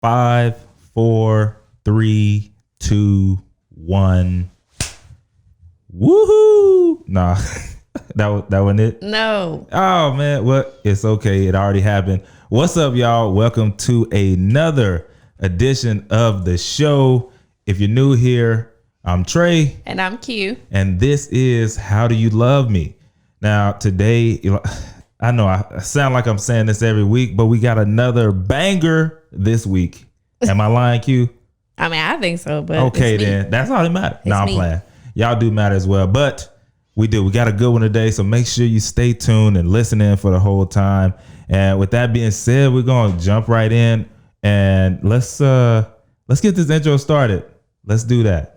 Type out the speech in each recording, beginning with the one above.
5, 4, 3, 2, 1. Woohoo! Nah, that wasn't it. No. Oh man, well, it's okay. It already happened. What's up, y'all? Welcome to another edition of the show. If you're new here, I'm Trey. And I'm Q. And this is How Do You Love Me? Now, today, I know I sound like I'm saying this every week, but we got another banger this week. Am I lying, Q? I mean, I think so, but okay, then that's all that matters. No, I'm playing. Y'all do matter as well, but we do. We got a good one today, so make sure you stay tuned and listen in for the whole time. And with that being said, we're gonna jump right in and let's get this intro started. Let's do that.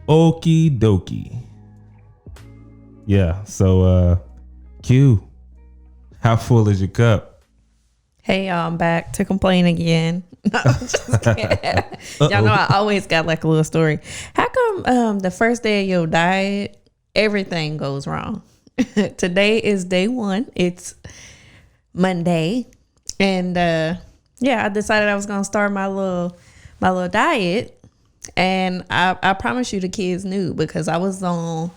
Okie dokie. Yeah, so Q, how full is your cup? Hey, y'all, I'm back to complain again. No, I'm just kidding. Y'all know I always got like a little story. How come the first day of your diet, everything goes wrong? Today is day one. It's Monday. And I decided I was gonna start my little diet. And I promise you the kids knew because I was on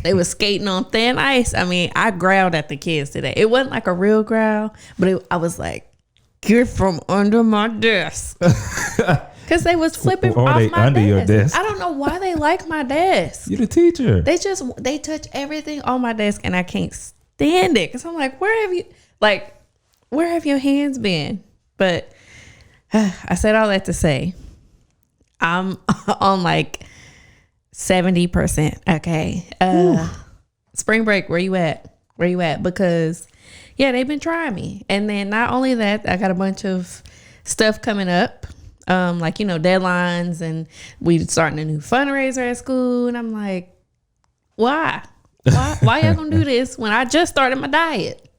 they were skating on thin ice. I mean, I growled at the kids today. It wasn't like a real growl, but I was like, get from under my desk. Because they was flipping off they my under desk. your desk. I don't know why they like my desk. You're the teacher. They touch everything on my desk and I can't stand it. Because I'm like, where have your hands been? But I said all that to say, I'm on like 70%. Okay. Spring break, where you at? Because they've been trying me. And then not only that, I got a bunch of stuff coming up. Like, deadlines, and we starting a new fundraiser at school. And I'm like, why y'all gonna do this when I just started my diet?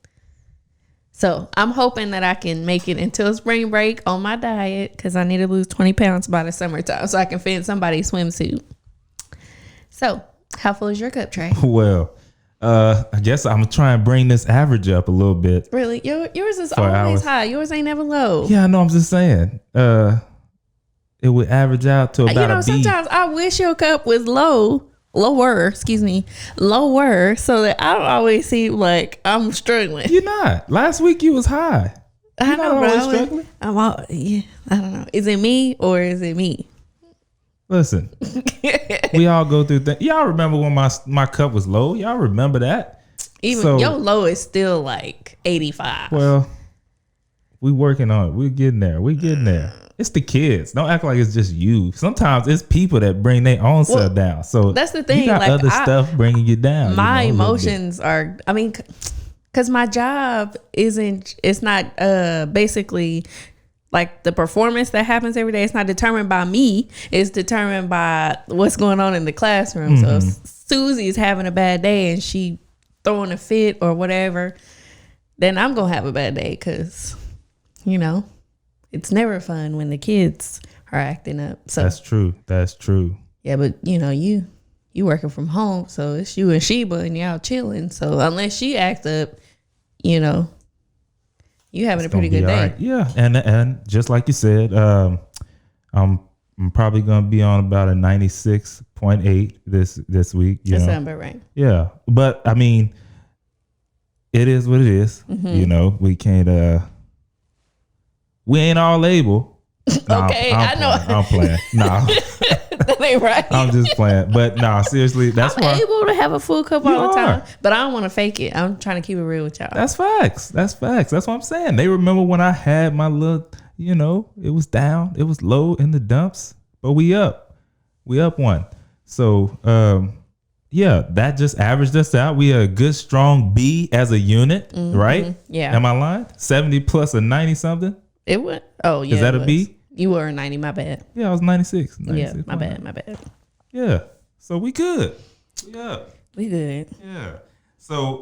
So I'm hoping that I can make it until spring break on my diet because I need to lose 20 pounds by the summertime so I can fit in somebody's swimsuit. So how full is your cup, Trey? Well, I guess I'm trying to bring this average up a little bit. Really? Yours is always high. Yours ain't never low. Yeah, I know. I'm just saying. It would average out to about a B. Sometimes I wish your cup was lower, so that I don't always seem like I'm struggling. You're not. Last week you was high. I know, bro. Struggling. I don't know. Is it me or is it me? Listen, we all go through things. Y'all remember when my cup was low? Y'all remember that? Even your low is still like 85. Well, we working on it. We're getting there. It's the kids. Don't act like it's just you. Sometimes it's people that bring their own self down. So that's the thing. You got other stuff bringing you down. My emotions are, because my job it's not basically like the performance that happens every day. It's not determined by me. It's determined by what's going on in the classroom. Mm-hmm. So if Susie's having a bad day and she throwing a fit or whatever, then I'm going to have a bad day because, it's never fun when the kids are acting up. So That's true. Yeah, but you working from home, so it's you and Sheba and y'all chilling. So unless she acts up, you having a pretty good day. Right. Yeah, and just like you said, I'm probably gonna be on about a 96.8 this week. That sounds about right. Yeah, but I mean, it is what it is. Mm-hmm. We can't. We ain't all able. Nah, okay, I know. I'm playing. Nah. That ain't right. I'm just playing. But nah, seriously, that's why I'm able to have a full cup all the time. But I don't want to fake it. I'm trying to keep it real with y'all. That's facts. That's what I'm saying. They remember when I had my little, it was down. It was low in the dumps. But we up. We up one. So that just averaged us out. We a good strong B as a unit, right? Yeah. Am I lying? 70 plus a 90 something? It would. Oh, yeah. Is that a B? You were 90, my bad. Yeah, I was 96. Yeah, my bad. Yeah. So we good. Yeah. We good. Yeah. So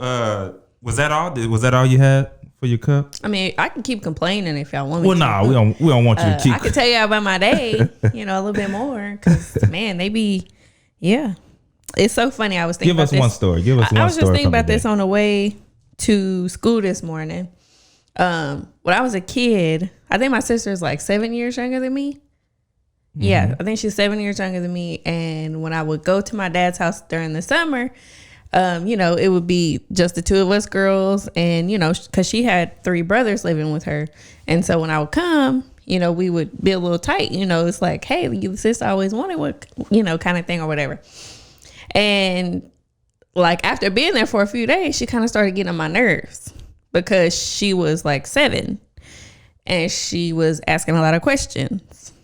was that all? Was that all you had for your cup? I mean, I can keep complaining if y'all want me Well, to. nah, we don't want you to keep. I can tell you about my day, a little bit more, because man, they be, yeah. It's so funny. I was thinking. Give us one story. Give us one story. I was just thinking about this on the way to school this morning. When I was a kid, I think my sister's like 7 years younger than me. Mm-hmm. Yeah, I think she's 7 years younger than me. And when I would go to my dad's house during the summer, it would be just the two of us girls, and because she had 3 brothers living with her, and so when I would come, we would be a little tight. It's like, hey, your sister always wanted what, kind of thing or whatever. And like after being there for a few days, she kind of started getting on my nerves because she was like 7 and she was asking a lot of questions.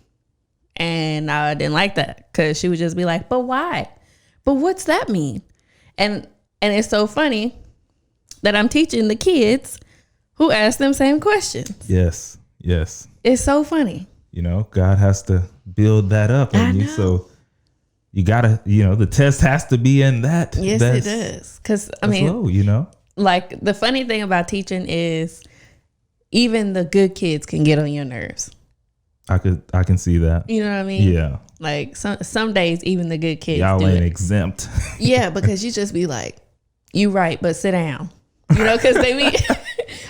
And I didn't like that because she would just be like, but why? But what's that mean? And it's so funny that I'm teaching the kids who ask them same questions. Yes. It's so funny. God has to build that up on you. So you gotta, the test has to be in that. Yes, it does. Because I mean, low, like the funny thing about teaching is even the good kids can get on your nerves. I can see that. You know what I mean? Yeah. Like some days, even the good kids. Y'all ain't exempt. Yeah, because you just be like, you right, but sit down. Because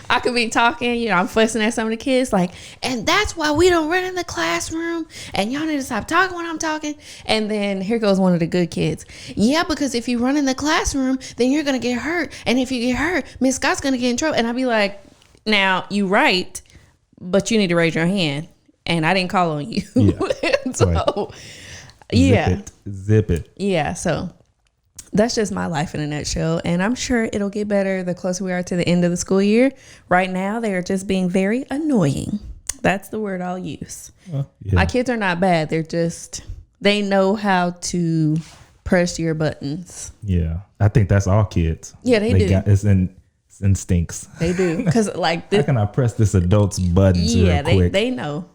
I could be talking, I'm fussing at some of the kids like, and that's why we don't run in the classroom, and y'all need to stop talking when I'm talking. And then here goes one of the good kids. Yeah, because if you run in the classroom, then you're going to get hurt. And if you get hurt, Miss Scott's going to get in trouble. And I'd be like, now you right, but you need to raise your hand. And I didn't call on you. Yeah. So, right. Yeah. Zip it. Yeah. So that's just my life in a nutshell. And I'm sure it'll get better the closer we are to the end of the school year. Right now, they are just being very annoying. That's the word I'll use. Yeah. My kids are not bad. They know how to press your buttons. Yeah. I think that's all kids. Yeah, they do. It's instincts. They do. Because like this, how can I press this adult's buttons real quick? They know.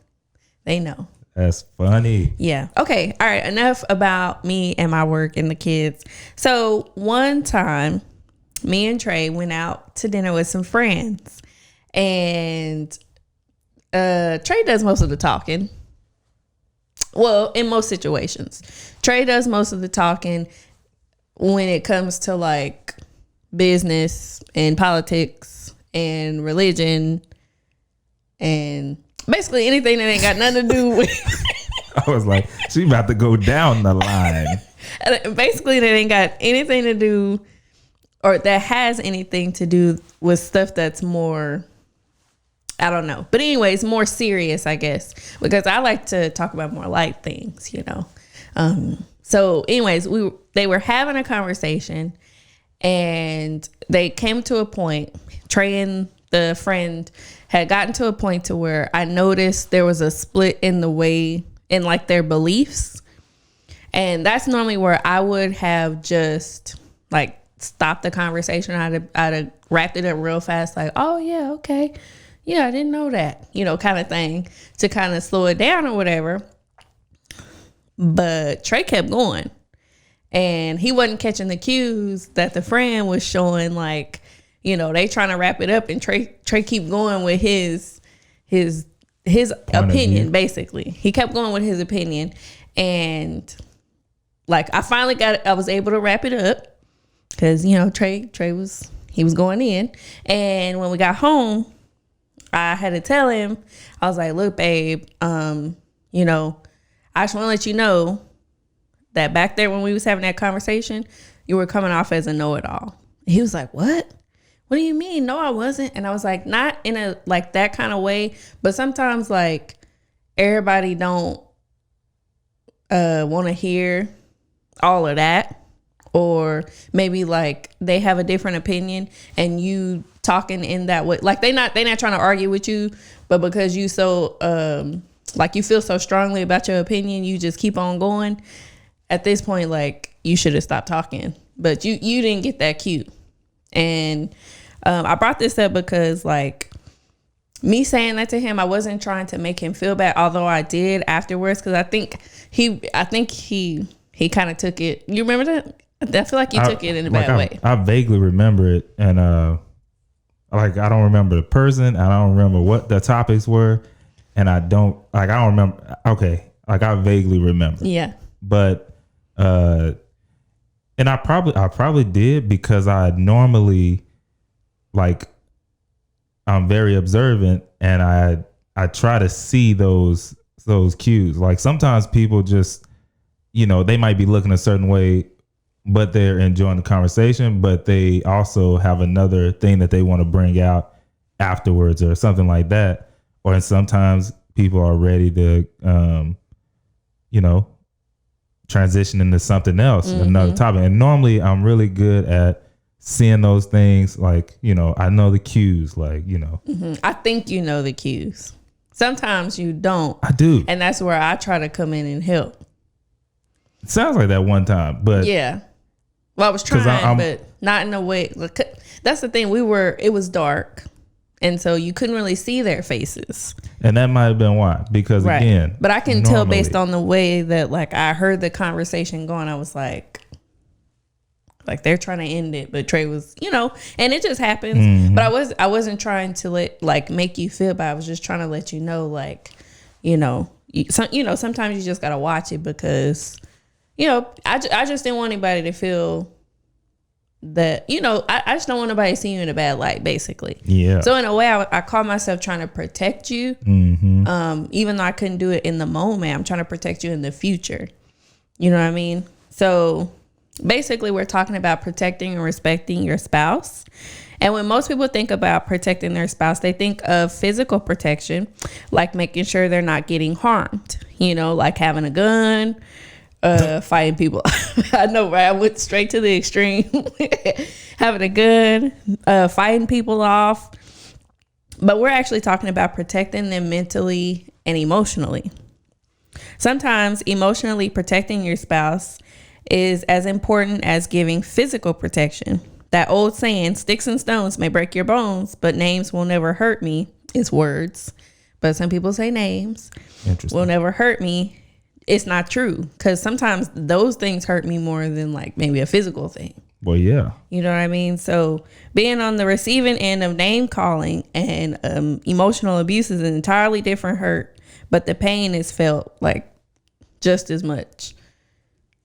They know. That's funny. Yeah. Okay. All right. Enough about me and my work and the kids. So one time, me and Trey went out to dinner with some friends, and Trey does most of the talking. Well, in most situations, Trey does most of the talking when it comes to like business and politics and religion and basically anything that ain't got nothing to do with. I was like, she about to go down the line. Basically, that ain't got anything to do, or that has anything to do with stuff that's more, I don't know. But anyways, more serious, I guess, because I like to talk about more light things, So anyways, they were having a conversation, and they came to a point, Trey and the friend had gotten to a point to where I noticed there was a split in the way, in like their beliefs. And that's normally where I would have just like stopped the conversation. I'd have wrapped it up real fast. Like, oh yeah, okay. Yeah, I didn't know that, kind of thing, to kind of slow it down or whatever. But Trey kept going, and he wasn't catching the cues that the friend was showing, like, they trying to wrap it up, and Trey keep going with his opinion. Basically, he kept going with his opinion, and like I was able to wrap it up because Trey was going in, and when we got home, I had to tell him, I was like, look, babe, I just want to let you know that back there when we was having that conversation, you were coming off as a know-it-all. He was like, what? What do you mean? No, I wasn't. And I was like, not in a like that kind of way, but sometimes like everybody don't want to hear all of that, or maybe like they have a different opinion and you talking in that way, like they're not trying to argue with you, but because you so like you feel so strongly about your opinion, you just keep on going. At this point, like you should have stopped talking, but you didn't get that cue. And I brought this up because like me saying that to him, I wasn't trying to make him feel bad, although I did afterwards, because I think he he kind of took it. You remember that? I feel like you took it in a bad way. I vaguely remember it, and like I don't remember the person, I don't remember what the topics were, and I don't remember. Okay, like I vaguely remember. Yeah. But and I probably did because I normally, like, I'm very observant, and I try to see those cues. Like sometimes people just, they might be looking a certain way, but they're enjoying the conversation, but they also have another thing that they want to bring out afterwards or something like that. Or sometimes people are ready to, transition into something else, another topic. And normally I'm really good at seeing those things. Like, I know the cues, like, I think you know the cues. Sometimes you don't. I do. And that's where I try to come in and help. It sounds like that one time, but yeah. Well, I was trying, but not in a way. That's the thing. It was dark. And so you couldn't really see their faces. And that might have been why, because again. But I can tell based on the way that like I heard the conversation going, I was like they're trying to end it. But Trey was, and it just happens. Mm-hmm. But I wasn't trying to make you feel bad. I was just trying to let you know, sometimes you just got to watch it because, I just didn't want anybody to feel that, I just don't want nobody to see you in a bad light, basically. Yeah. So in a way, I call myself trying to protect you. Mm-hmm. Even though I couldn't do it in the moment, I'm trying to protect you in the future. You know what I mean? So basically, we're talking about protecting and respecting your spouse. And when most people think about protecting their spouse, they think of physical protection, like making sure they're not getting harmed, like having a gun, fighting people. I know, right? I went straight to the extreme. Having a gun, fighting people off. But we're actually talking about protecting them mentally and emotionally. Sometimes emotionally protecting your spouse is as important as giving physical protection. That old saying, sticks and stones may break your bones, but names will never hurt me, is words. But some people say names will never hurt me. It's not true, because sometimes those things hurt me more than like maybe a physical thing. Well, yeah. You know what I mean? So being on the receiving end of name calling and emotional abuse is an entirely different hurt, but the pain is felt like just as much.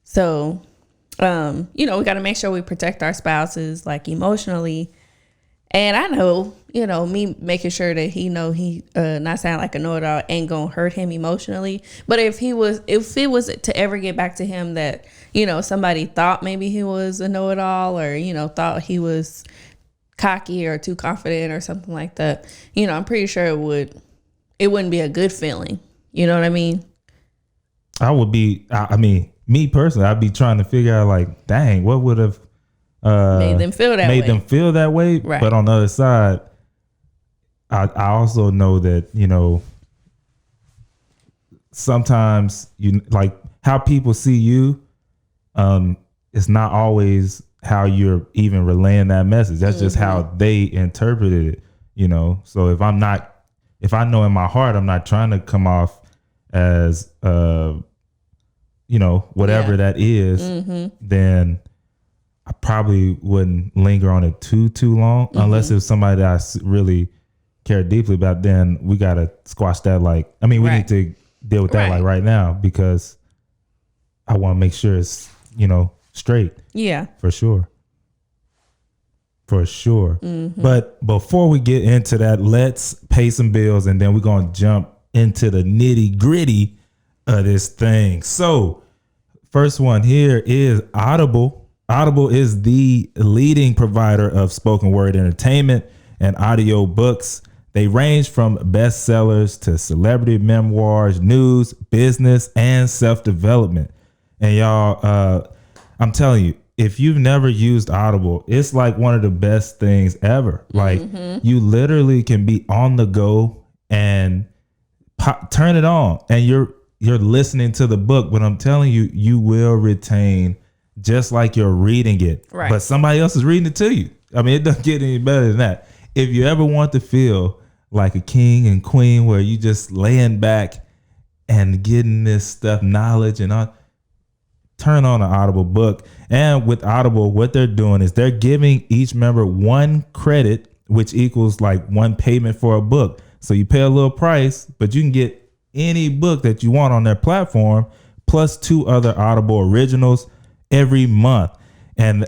So, we got to make sure we protect our spouses like emotionally. And I know, me making sure that he not sound like a know-it-all ain't gonna hurt him emotionally. But if it was to ever get back to him that, somebody thought maybe he was a know-it-all or, thought he was cocky or too confident or something like that, I'm pretty sure it wouldn't be a good feeling. You know what I mean? Me personally, I'd be trying to figure out like, dang, what would have made them feel that way. Right. But on the other side, I also know that, sometimes like how people see you, it's not always how you're even relaying that message. That's just how they interpreted it, So if I know in my heart, I'm not trying to come off as, whatever that is, then I probably wouldn't linger on it too long, unless it's somebody that I really care deeply about. Then we got to squash that. We need to deal with that right now, because I want to make sure it's, straight. Yeah. For sure. But before we get into that, let's pay some bills, and then we're going to jump into the nitty gritty of this thing. So first one here is Audible. Audible is the leading provider of spoken word entertainment and audio books. They range from bestsellers to celebrity memoirs, news, business, and self-development. And y'all, I'm telling you, if you've never used Audible, it's like one of the best things ever. Like you literally can be on the go and turn it on, and you're listening to the book. But I'm telling you, you will retain just like you're reading it, but somebody else is reading it to you. It doesn't get any better than that. If you ever want to feel like a king and queen, where you just laying back and getting this stuff, knowledge and all, turn on an Audible book. And with Audible, what they're doing is they're giving each member 1 credit, which equals like 1 payment for a book. So you pay a little price, but you can get any book that you want on their platform, plus 2 other Audible originals every month. And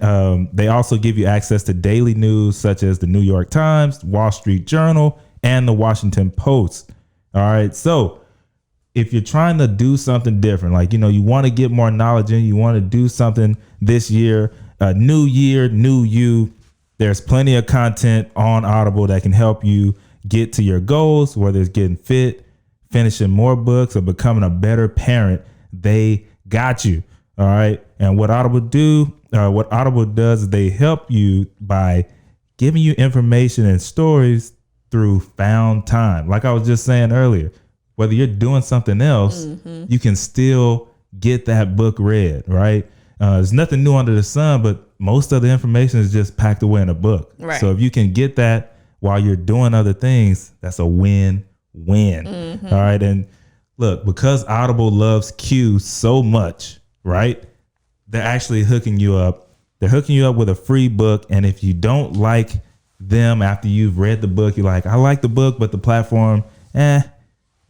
they also give you access to daily news such as the New York Times, Wall Street Journal, and the Washington Post. All right. So if you're trying to do something different, like, you want to get more knowledge in, you want to do something this year, new year, new you, there's plenty of content on Audible that can help you get to your goals, whether it's getting fit, finishing more books, or becoming a better parent. They got you. All right. And what Audible does is they help you by giving you information and stories through found time. Like I was just saying earlier, whether you're doing something else, you can still get that book read, right? There's nothing new under the sun, but most of the information is just packed away in a book. Right. So if you can get that while you're doing other things, that's a win-win. All right. And look, because Audible loves Q so much, right? They're actually hooking you up. They're hooking you up with a free book. And if you don't like them after you've read the book, you're like, I like the book, but the platform, they're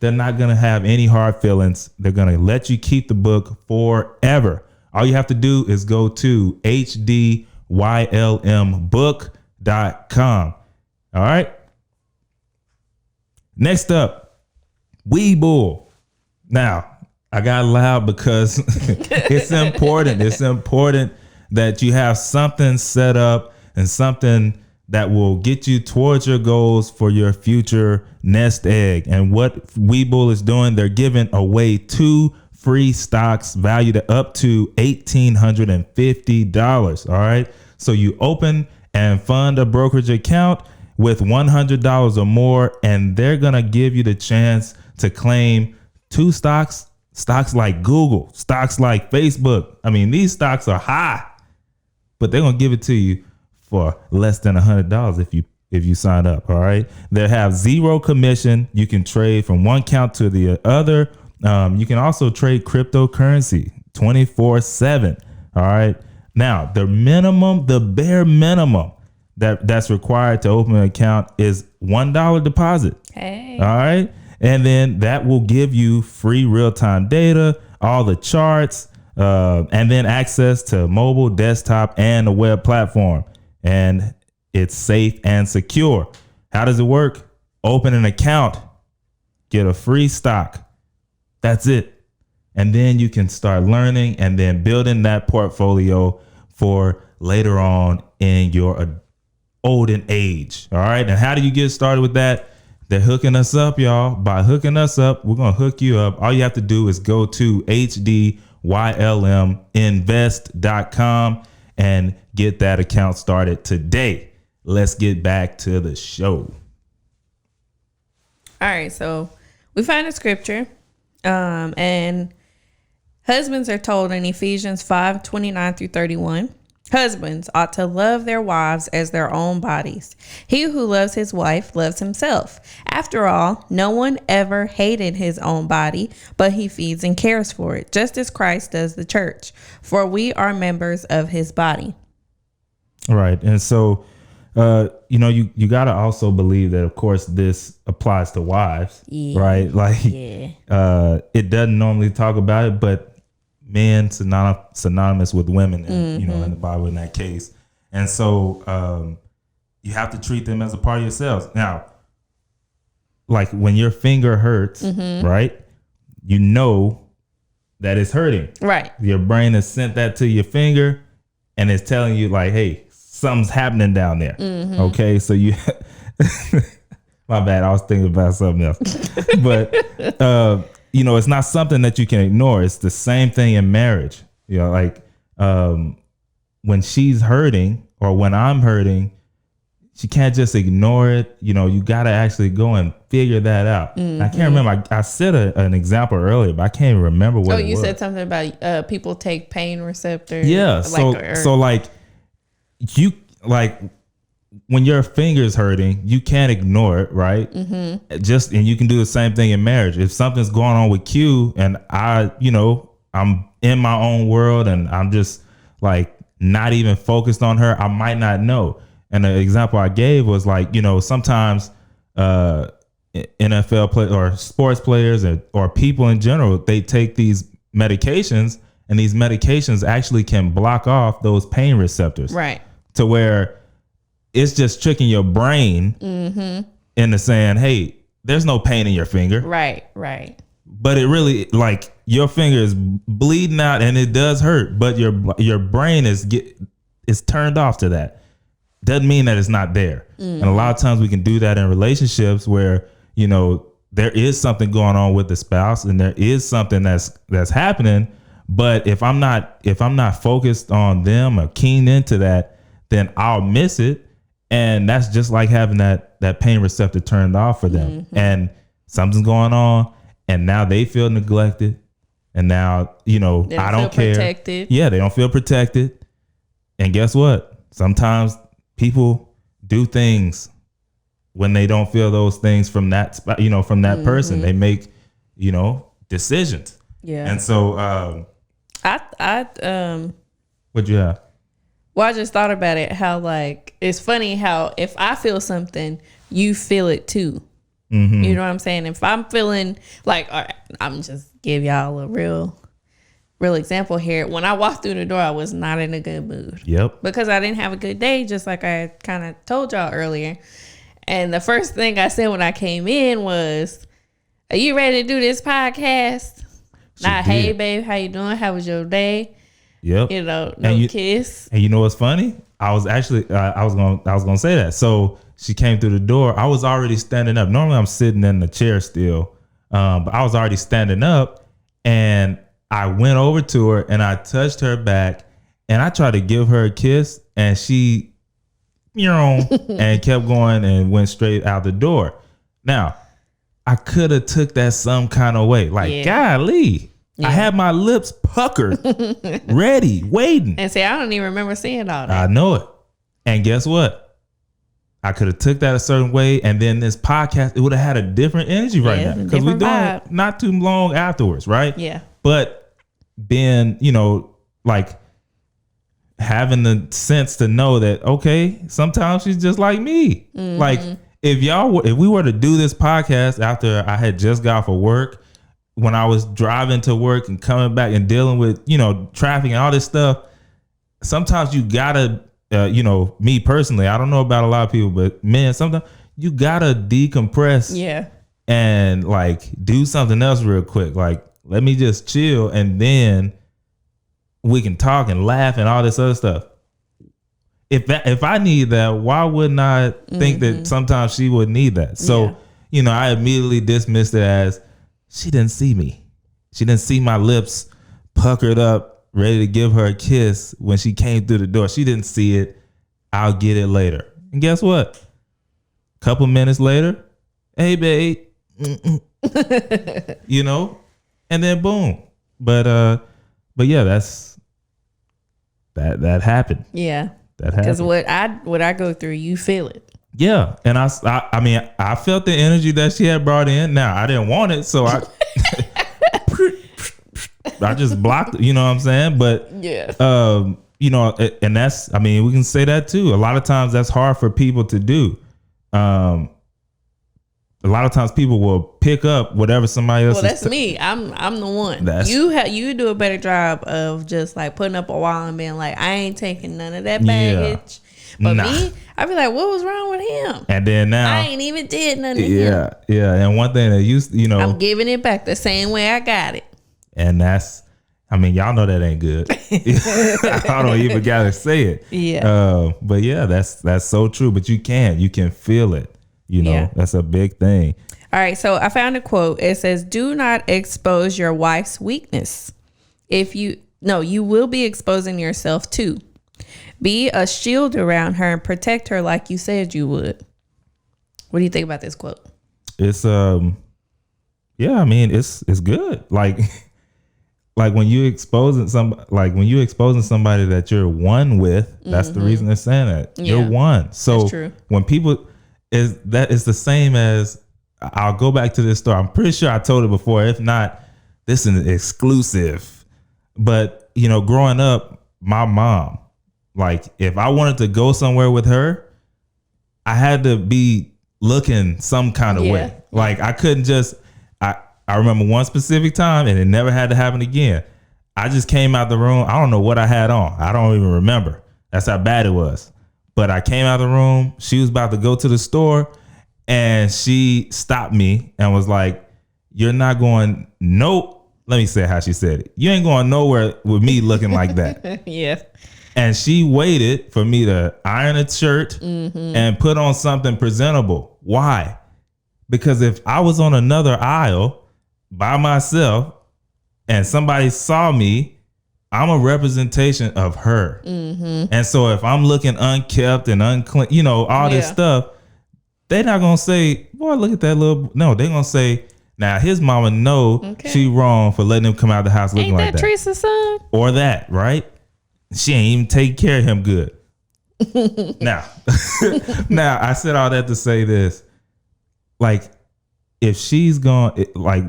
not going to have any hard feelings. They're going to let you keep the book forever. All you have to do is go to HDYLMbook.com. All right. Next up, Webull. Now, I got loud because it's important. It's important that you have something set up and something that will get you towards your goals for your future nest egg. And what Webull is doing, they're giving away 2 free stocks valued at up to $1,850. All right. So you open and fund a brokerage account with $100 or more, and they're going to give you the chance to claim 2 stocks like Google, stocks like Facebook. I mean, these stocks are high, but they're going to give it to you for less than $100 if you sign up. All right. They have 0 commission. You can trade from one account to the other. You can also trade cryptocurrency 24/7. All right. Now, the bare minimum that's required to open an account is $1 deposit. Hey. All right. And then that will give you free real-time data, all the charts, and then access to mobile, desktop, and a web platform. And it's safe and secure. How does it work? Open an account, get a free stock. That's it. And then you can start learning and then building that portfolio for later on in your olden age. All right. And how do you get started with that? They're hooking us up, y'all. By hooking us up, we're going to hook you up. All you have to do is go to HDYLMinvest.com and get that account started today. Let's get back to the show. All right. So we find a scripture, and husbands are told in Ephesians 5:29-31. Husbands ought to love their wives as their own bodies. He who loves his wife loves himself. After all, no one ever hated his own body, but he feeds and cares for it, just as Christ does the church. For we are members of his body. Right. And so, you got to also believe that, of course, this applies to wives, right? Like, it doesn't normally talk about it, but men synonymous with women, and, in the Bible in that case. And so you have to treat them as a part of yourselves. Now, like when your finger hurts, right? You know that it's hurting. Right. Your brain has sent that to your finger and it's telling you like, hey, something's happening down there. Okay. So you, my bad. I was thinking about something else, but, it's not something that you can ignore. It's the same thing in marriage. Like when she's hurting or when I'm hurting, she can't just ignore it. You got to actually go and figure that out. I can't remember. I said an example earlier, but I can't even remember what it was. Oh, you said something about people take pain receptors. Yeah. So when your finger's hurting, you can't ignore it, right? And you can do the same thing in marriage. If something's going on with Q and I'm in my own world and I'm just like not even focused on her, I might not know. And the example I gave was like, you know, sometimes NFL play or sports players or people in general, they take these medications, and these medications actually can block off those pain receptors. Right. To where it's just tricking your brain into saying, hey, there's no pain in your finger. Right, right. But it really, like, your finger is bleeding out and it does hurt, but your brain is turned off to that. Doesn't mean that it's not there. And a lot of times we can do that in relationships where, you know, there is something going on with the spouse and there is something that's happening. But if I'm not focused on them or keen into that, then I'll miss it. And that's just like having that pain receptor turned off for them. And something's going on and now they feel neglected. And now, you know, I don't care. Protected. Yeah, they don't feel protected. And guess what? Sometimes people do things when they don't feel those things from that, you know, from that person. They make, you know, decisions. Yeah. And so what'd you have? Well, I just thought about it, how like it's funny how if I feel something, you feel it too. You know what I'm saying? If I'm feeling like, all right, I'm just give y'all a real example here. When I walked through the door, I was not in a good mood. Yep. Because I didn't have a good day, just like I kind of told y'all earlier. And the first thing I said when I came in was, "Are you ready to do this podcast?" Not, "Hey babe, how you doing? How was your day?" Yep. You know, no kiss. And you know what's funny? I was actually I was gonna say that. So she came through the door. I was already standing up. Normally I'm sitting in the chair still, but I was already standing up, and I went over to her and I touched her back, and I tried to give her a kiss, and she, and kept going and went straight out the door. Now, I could have took that some kind of way, like, golly. Yeah. I had my lips puckered, ready, waiting. And say, I don't even remember seeing all that. I know it. And guess what? I could have took that a certain way, and then this podcast, it would have had a different energy right now, because we're doing it not too long afterwards, right? Yeah. But being, you know, like having the sense to know that, okay, sometimes she's just like me. Like if we were to do this podcast after I had just got off of work, when I was driving to work and coming back and dealing with, you know, traffic and all this stuff, sometimes you gotta, you know, me personally, I don't know about a lot of people, but man, sometimes you gotta decompress. Yeah. And like do something else real quick. Like, let me just chill, and then we can talk and laugh and all this other stuff. If I need that, why wouldn't I think that sometimes she would need that? So, you know, I immediately dismissed it as she didn't see me. She didn't see my lips puckered up, ready to give her a kiss when she came through the door. She didn't see it. I'll get it later. And guess what? Couple minutes later, hey babe, you know, and then boom. But yeah, that happened. Yeah, that happened. Because what I go through, you feel it. Yeah, and I mean, I felt the energy that she had brought in. Now I didn't want it, so I just blocked it. You know what I'm saying? But yeah, you know, and that's, I mean, we can say that too. A lot of times that's hard for people to do. A lot of times people will pick up whatever somebody else. Well, that's me. I'm the one. You do a better job of just like putting up a wall and being like, I ain't taking none of that baggage. But me, I be like, what was wrong with him? And then now I ain't even did nothing to him. Yeah. And one thing that you know, I'm giving it back the same way I got it. And that's, I mean, y'all know that ain't good. I don't even gotta say it. Yeah. But yeah, that's so true. But you can feel it. You know, that's a big thing. All right. So I found a quote. It says, "Do not expose your wife's weakness. You will be exposing yourself too. Be a shield around her and protect her like you said you would." What do you think about this quote? It's yeah, I mean, it's good. Like when you exposing somebody that you're one with, that's the reason they're saying that. Yeah. You're one. So when people is the same as, I'll go back to this story. I'm pretty sure I told it before. If not, this is an exclusive. But, you know, growing up, my mom, like if I wanted to go somewhere with her, I had to be looking some kind of way. Like I couldn't just, I remember one specific time, and it never had to happen again. I just came out the room. I don't know what I had on. I don't even remember. That's how bad it was. But I came out the room. She was about to go to the store, and she stopped me and was like, "You're not going, nope." Let me say how she said it. "You ain't going nowhere with me looking like that." Yeah. And she waited for me to iron a shirt and put on something presentable. Why? Because if I was on another aisle by myself and somebody saw me, I'm a representation of her. And so if I'm looking unkept and unclean, you know, all this stuff, they're not going to say, "Boy, look at that little," no, they're going to say, "Now his mama know she wrong for letting him come out the house looking like that." Ain't that Teresa's son? Or that, right? She ain't even take care of him good. Now, I said all that to say this. Like, if she's gone, like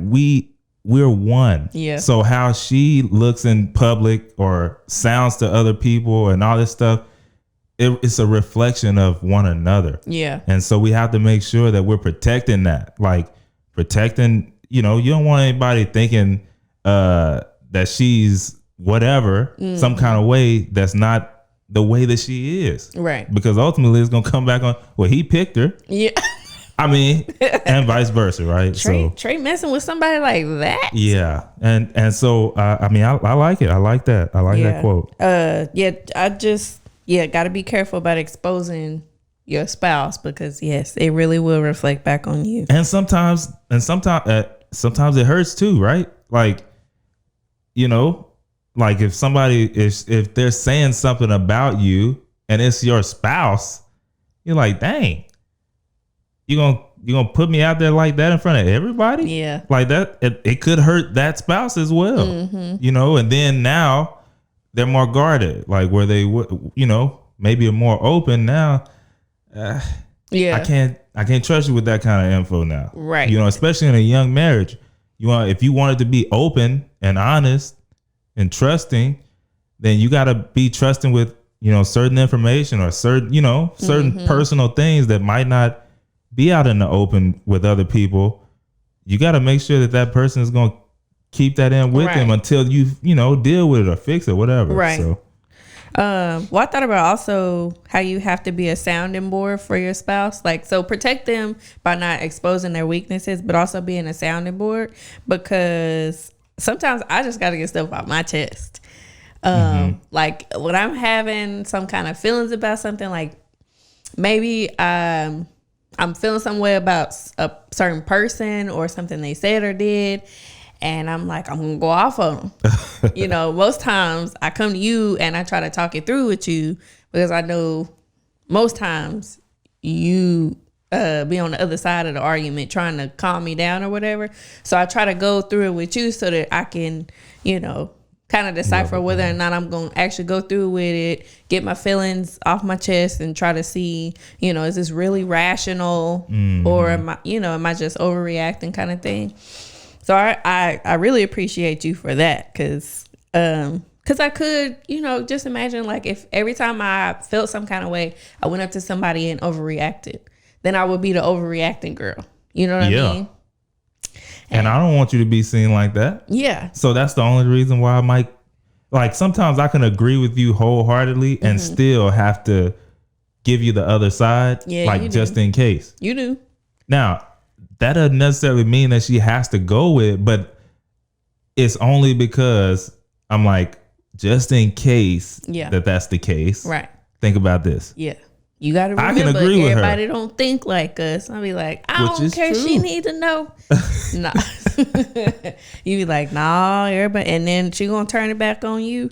we're one. Yeah. So how she looks in public or sounds to other people and all this stuff, it's a reflection of one another. Yeah. And so we have to make sure that we're protecting that. Like protecting, you know, you don't want anybody thinking that she's whatever, some kind of way that's not the way that she is. Right. Because ultimately it's going to come back on, well, he picked her. Yeah. I mean, and vice versa, right? Trey messing with somebody like that. Yeah. And so, I mean, I like it. I like that. I like that quote. Got to be careful about exposing your spouse because yes, it really will reflect back on you. And sometimes it hurts too, right? Like, you know, like if if they're saying something about you and it's your spouse, you're like, dang, you gonna put me out there like that in front of everybody? Yeah. Like that, it could hurt that spouse as well, you know? And then now they're more guarded, like where they would, you know, maybe are more open now. I can't trust you with that kind of info now. Right. You know, especially in a young marriage, if you want it to be open and honest and trusting, then you got to be trusting with, you know, certain information or certain personal things that might not be out in the open with other people. You got to make sure that person is going to keep that in with them until you deal with it or fix it, whatever. Right. So, I thought about also how you have to be a sounding board for your spouse. Like, so protect them by not exposing their weaknesses, but also being a sounding board, because sometimes I just got to get stuff off my chest. Like when I'm having some kind of feelings about something, like maybe I'm feeling some way about a certain person or something they said or did, and I'm like, I'm gonna go off on them. You know, most times I come to you and I try to talk it through with you because I know most times you be on the other side of the argument trying to calm me down or whatever. So I try to go through it with you so that I can, you know, kind of decipher whether or not I'm going to actually go through with it, get my feelings off my chest and try to see, you know, is this really rational or am I just overreacting kind of thing? So I really appreciate you for that because I could, you know, just imagine like if every time I felt some kind of way, I went up to somebody and overreacted, then I would be the overreacting girl. You know what I mean? And I don't want you to be seen like that. Yeah. So that's the only reason why I might, like, sometimes I can agree with you wholeheartedly and still have to give you the other side, like just in case. You do. Now, that doesn't necessarily mean that she has to go with it, but it's only because I'm like, just in case that's the case. Right. Think about this. Yeah. You got to remember, I can agree with everybody her. Don't think like us. I'll be like, I don't care. True. She need to know. Nah. You be like, nah, everybody. And then she going to turn it back on you.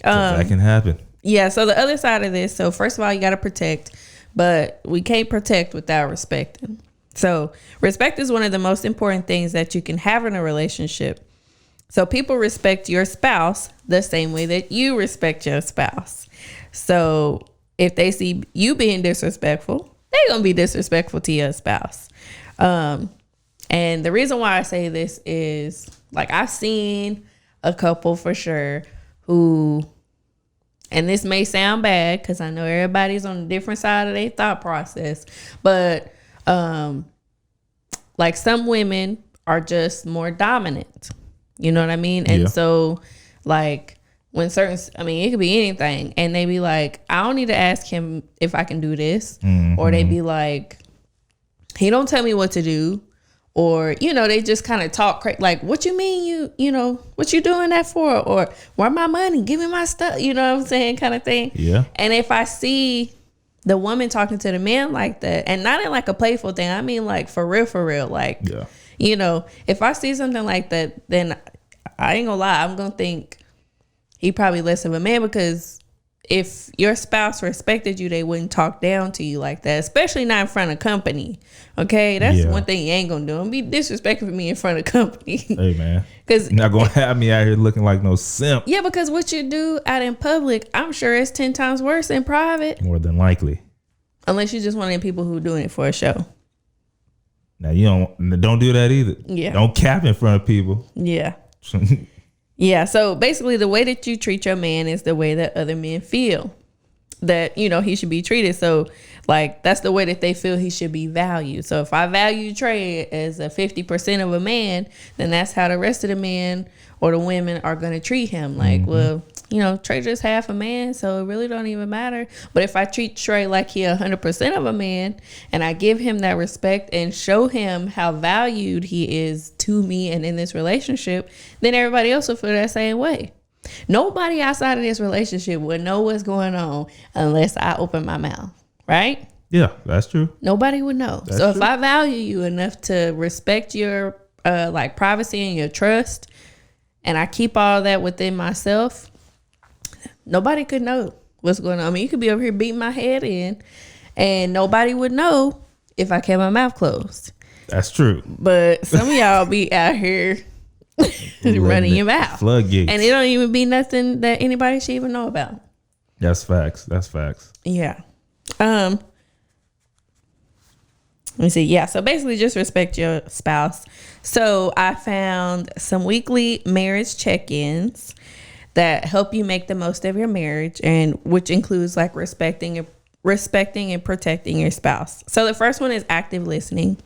That can happen. Yeah. So the other side of this. So first of all, you got to protect, but we can't protect without respecting. So respect is one of the most important things that you can have in a relationship. So people respect your spouse the same way that you respect your spouse. So if they see you being disrespectful, they're going to be disrespectful to your spouse. And the reason why I say this is, like, I've seen a couple for sure who, and this may sound bad because I know everybody's on a different side of their thought process, but like some women are just more dominant. You know what I mean? And so like when certain, I mean, it could be anything, and they be like, I don't need to ask him if I can do this. Or they be like, he don't tell me what to do. Or, you know, they just kind of talk like, what you mean you know, what you doing that for? Or where my money? Give me my stuff. You know what I'm saying? Kind of thing. Yeah. And if I see the woman talking to the man like that, and not in like a playful thing, I mean like for real, like, you know, if I see something like that, then I ain't gonna lie, I'm gonna think he probably less of a man, because if your spouse respected you, they wouldn't talk down to you like that, especially not in front of company. Okay, that's one thing you ain't gonna do. Don't be disrespectful for me in front of company. Hey man, because you're not gonna have me out here looking like no simp. Yeah, because what you do out in public, I'm sure it's 10 times worse in private. More than likely. Unless you're just one of the people who doing it for a show. Now you don't do that either. Yeah. Don't cap in front of people. Yeah. Yeah, so basically the way that you treat your man is the way that other men feel that, you know, he should be treated. So like that's the way that they feel he should be valued. So if I value Trey as a 50% of a man, then that's how the rest of the men or the women are going to treat him. Like, well, you know, Trey just half a man, so it really don't even matter. But if I treat Trey like he 100% of a man, and I give him that respect and show him how valued he is to me and in this relationship, then everybody else will feel that same way. Nobody outside of this relationship would know what's going on unless I open my mouth, right? Yeah, that's true. Nobody would know. That's so true. If I value you enough to respect your like privacy and your trust, and I keep all that within myself, nobody could know what's going on. I mean, you could be over here beating my head in, and nobody would know if I kept my mouth closed. That's true. But some of y'all be out here running your mouth. Floodgates. And it don't even be nothing that anybody should even know about. That's facts. That's facts. Yeah. Let me see. Yeah. So basically just respect your spouse. So I found some weekly marriage check-ins that help you make the most of your marriage, and which includes like respecting and protecting your spouse. So the first one is active listening,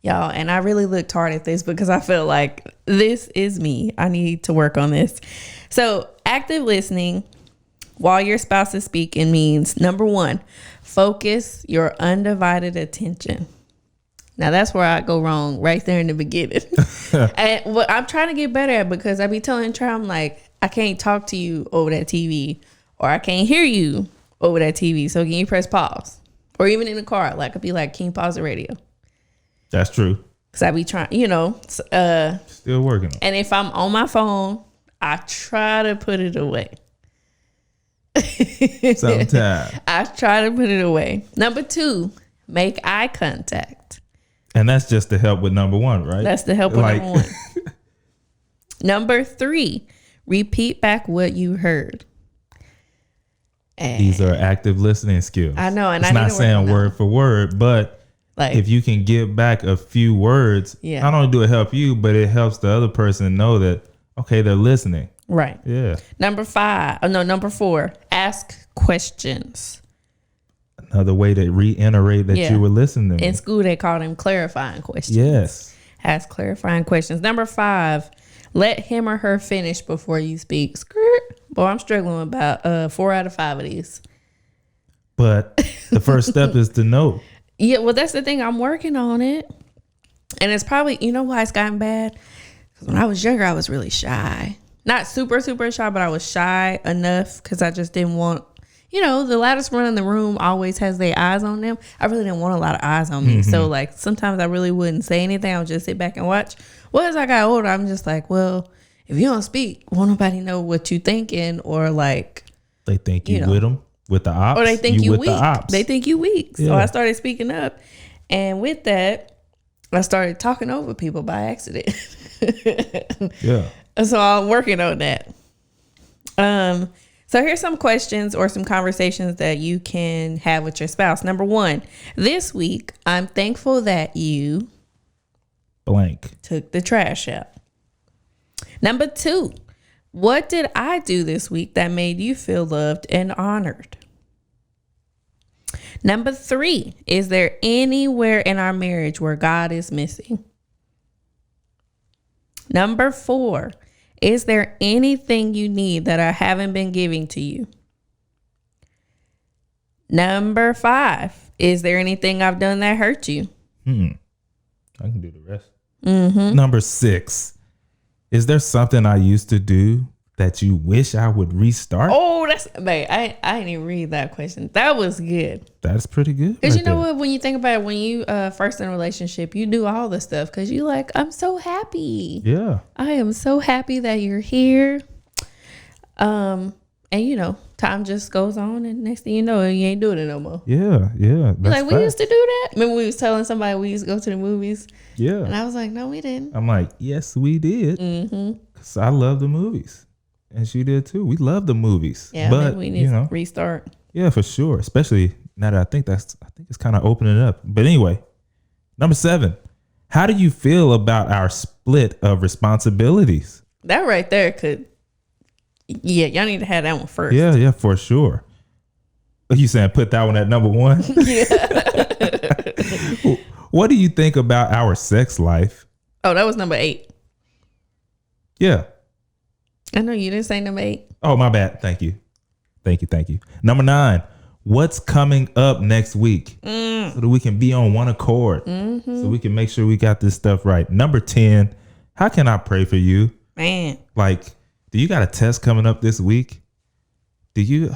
y'all. And I really looked hard at this because I feel like this is me. I need to work on this. So active listening while your spouse is speaking means, number one, focus your undivided attention. Now that's where I go wrong right there in the beginning. And what I'm trying to get better at, because I be telling Trey, I'm like, I can't talk to you over that TV, or I can't hear you over that TV. So can you press pause? Or even in the car, like I'd be like, can you pause the radio? That's true. Cause I be trying, you know, still working. And if I'm on my phone, I try to put it away. Sometimes I try to put it away. Number two, make eye contact. And that's just to help with number one, right? That's to help with number one. Number three, repeat back what you heard. And these are active listening skills. I know, and it's not saying word for word, but like if you can give back a few words, not only do it help you, but it helps the other person know that, okay, they're listening. Right. Yeah. Number four, ask questions. Another way to reiterate that you were listening. In school, they call them clarifying questions. Yes. Ask clarifying questions. Number five, let him or her finish before you speak. Skirt. Boy, I'm struggling with about 4 out of 5 of these. But the first step is to know. Yeah, well, that's the thing. I'm working on it. And it's probably, you know why it's gotten bad? Because when I was younger, I was really shy. Not super, super shy, but I was shy enough because I just didn't want, you know, the loudest one in the room always has their eyes on them. I really didn't want a lot of eyes on me. So, like, sometimes I really wouldn't say anything. I would just sit back and watch. Well, as I got older, I'm just like, well, if you don't speak, won't nobody know what you thinking, or like they think you with them with the ops, or they think you weak. The they think you weak. So I started speaking up, and with that, I started talking over people by accident. Yeah. So I'm working on that. So here's some questions or some conversations that you can have with your spouse. Number one, this week, I'm thankful that you blank took the trash out. Number two, What did I do this week that made you feel loved and honored? Number 3, is there anywhere in our marriage where God is missing? Number 4, is there anything you need that I haven't been giving to you? Number 5, is there anything I've done that hurt you? I can do the rest. Number 6, is there something I used to do that you wish I would restart? Oh, that's, babe, I didn't even read that question. That was good. That's pretty good. Because you know what, when you think about it, when you first in a relationship, you do all the stuff because you like, I'm so happy. Yeah. I am so happy that you're here. And you know, time just goes on and next thing you know, you ain't doing it no more. Yeah. You're like, we used to do that. Remember we was telling somebody we used to go to the movies? Yeah. And I was like, no, we didn't. I'm like, yes, we did. Because I love the movies. And she did too. We love the movies. Yeah, but maybe we need to restart. Yeah, for sure. Especially now that I think it's kind of opening up. But anyway, number 7, how do you feel about our split of responsibilities? That right there could, y'all need to have that one first. Yeah, for sure. Are you saying put that one at number 1? Yeah. What do you think about our sex life? Oh, that was number 8. Yeah. I know you didn't say number 8. Oh, my bad. Thank you. Number 9, what's coming up next week? So that we can be on one accord. So we can make sure we got this stuff right. Number 10, how can I pray for you? Man. Like, do you got a test coming up this week? Do you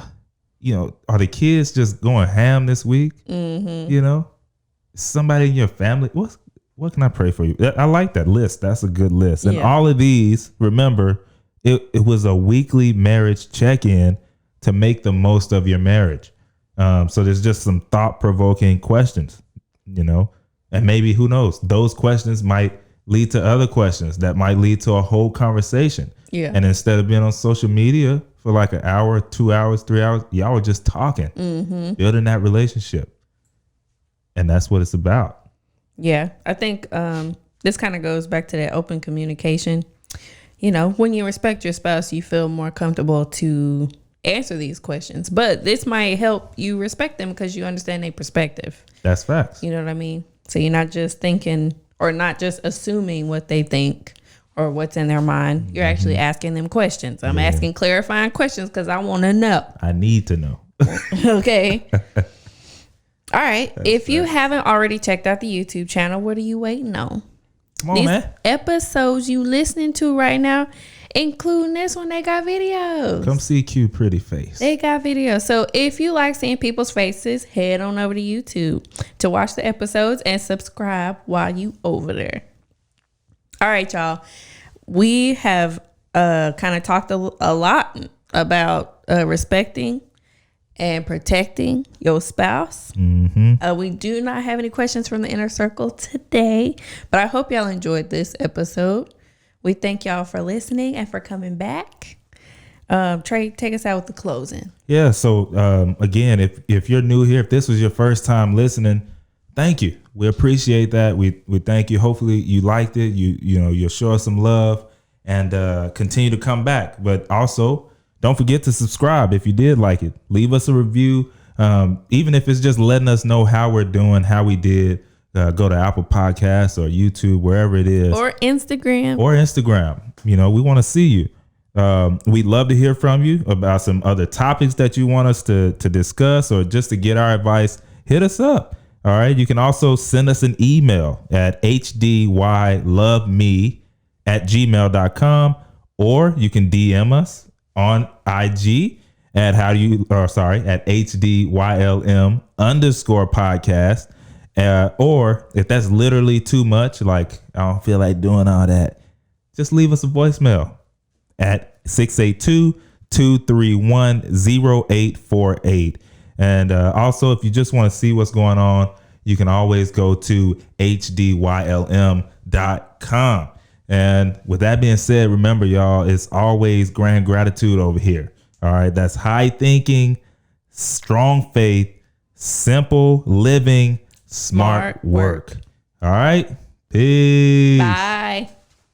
are the kids just going ham this week? You know, somebody in your family. What can I pray for you? I like that list. That's a good list. And all of these, remember, it was a weekly marriage check-in to make the most of your marriage. So there's just some thought-provoking questions, and maybe, who knows, those questions might lead to other questions that might lead to a whole conversation. Yeah. And instead of being on social media for like an hour, 2 hours, 3 hours, y'all were just talking, building that relationship. And that's what it's about. Yeah. I think this kind of goes back to that open communication. When you respect your spouse, you feel more comfortable to answer these questions. But this might help you respect them because you understand their perspective. That's facts. You know what I mean? So you're not just thinking or not just assuming what they think or what's in their mind. You're actually asking them questions. I'm asking clarifying questions because I want to know. I need to know. Okay. All right. If you haven't already checked out the YouTube channel, what are you waiting on? Come on, These man. episodes you listening to right now, including this one, they got videos. Come see Q pretty face. They got videos. So if you like seeing people's faces, head on over to YouTube to watch the episodes and subscribe while you over there. All right, y'all. We have kind of talked a lot about respecting and protecting your spouse. We do not have any questions from the inner circle today, but I hope y'all enjoyed this episode. We thank y'all for listening and for coming back. Trey, take us out with the closing. Yeah. So again, if you're new here, if this was your first time listening, thank you. We appreciate that. We thank you. Hopefully you liked it. You'll show us some love and continue to come back. But also, don't forget to subscribe if you did like it. Leave us a review. Even if it's just letting us know how we're doing, how we did. Go to Apple Podcasts or YouTube, wherever it is. Or Instagram. We want to see you. We'd love to hear from you about some other topics that you want us to discuss or just to get our advice. Hit us up. All right. You can also send us an email at HDYLoveMe@gmail.com, or you can DM us on IG at HDYLM_podcast. Or if that's literally too much, like I don't feel like doing all that, just leave us a voicemail at 682-231-0848. And also, if you just want to see what's going on, you can always go to HDYLM.com. And with that being said, remember, y'all, it's always grand gratitude over here. All right. That's high thinking, strong faith, simple living, smart work. All right. Peace. Bye.